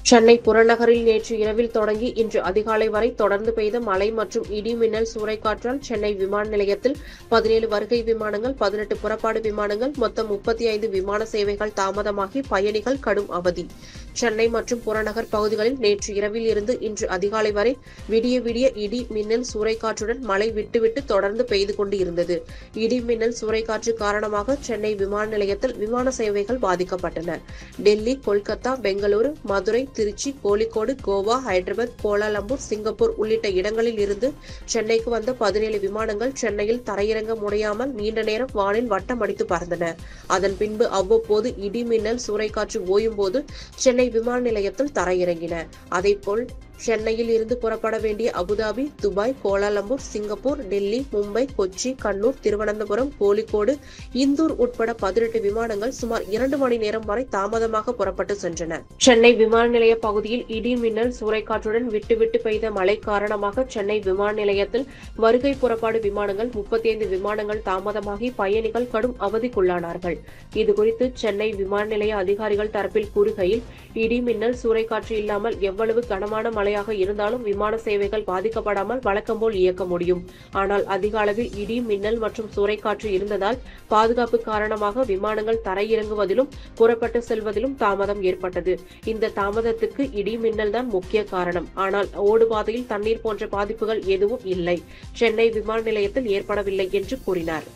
சென்னை புறநகரில் நேற்று இரவில் தொடங்கி இன்று அதிகாலை வரை தொடர்ந்து பெய்த மழை மற்றும் இடி மின்னல் சூறைக்காற்றால் சென்னை விமான நிலையத்தில் 17 வருகை விமானங்கள், 18 புறப்பாடு விமானங்கள், மொத்தம் 35 விமான சேவைகள் தாமதமாகி பயணிகள் கடும் அவதி. சென்னை மற்றும் புறநகர் பகுதிகளில் நேற்று இரவில் இருந்து இன்று அதிகாலை வரை விடிய விடிய இடி மின்னல் சூறைக்காற்றுடன் மழை விட்டுவிட்டு தொடர்ந்து பெய்து கொண்டு இருந்தது. இடி மின்னல் சூறைக்காற்று காரணமாக சென்னை விமான நிலையத்தில் விமான சேவைகள் பாதிக்கப்பட்டன. டெல்லி, கொல்கத்தா, பெங்களூரு, மதுரை, திருச்சி, கோழிக்கோடு, கோவா, ஹைதராபாத், கோலாலம்பூர், சிங்கப்பூர் உள்ளிட்ட இடங்களில் இருந்து சென்னைக்கு வந்த 17 விமானங்கள் சென்னையில் தரையிறங்க முடியாமல் நீண்ட நேரம் வானில் வட்டம் அடித்து பறந்தன. அதன் பின்பு அவ்வப்போது இடி மின்னல் சூறைக்காற்று ஓயும் போது சென்னை விமான நிலையத்தில் தரையிறங்கின. அதேபோல் சென்னையில் இருந்து புறப்பட வேண்டிய Abu Dhabi, Dubai, Kuala Lumpur, Singapore, Delhi, Mumbai, Kochi, Kannur, Thiruvananthapuram, Kozhikode, Indore உட்பட 18 விமானங்கள் சுமார் 2 மணி நேரம் வரை தாமதமாக புறப்பட்டு சென்றன. சென்னை விமான நிலைய பகுதியில் இடி மின்னல் சூறைக்காற்றுடன் விட்டுவிட்டு பெய்த மழை காரணமாக சென்னை விமான நிலையத்தில் வருகை புறப்பாடு விமானங்கள் 35 விமானங்கள் தாமதமாகி பயணிகள் கடும் அவதிக்குள்ளானார்கள். இதுகுறித்து சென்னை விமான நிலைய அதிகாரிகள் தரப்பில் கூறுகையில், இடி மின்னல் சூறைக்காற்று இல்லாமல் எவ்வளவு கனமான மழையாக இருந்தாலும் விமான சேவைகள் பாதிக்கப்படாமல் வழக்கம்போல் இயக்க முடியும். ஆனால் அதிக அளவில் இடி மின்னல் மற்றும் சூறைக்காற்று இருந்ததால் பாதுகாப்பு காரணமாக விமானங்கள் தரையிறங்குவதிலும் புறப்பட்டு செல்வதிலும் தாமதம் ஏற்பட்டது. இந்த தாமதத்துக்கு இடி மின்னல் தான் முக்கிய காரணம். ஆனால் ஓடுபாதையில் தண்ணீர் போன்ற பாதிப்புகள் எதுவும் இல்லை, சென்னை விமான நிலையத்தில் ஏற்படவில்லை என்று கூறினார்.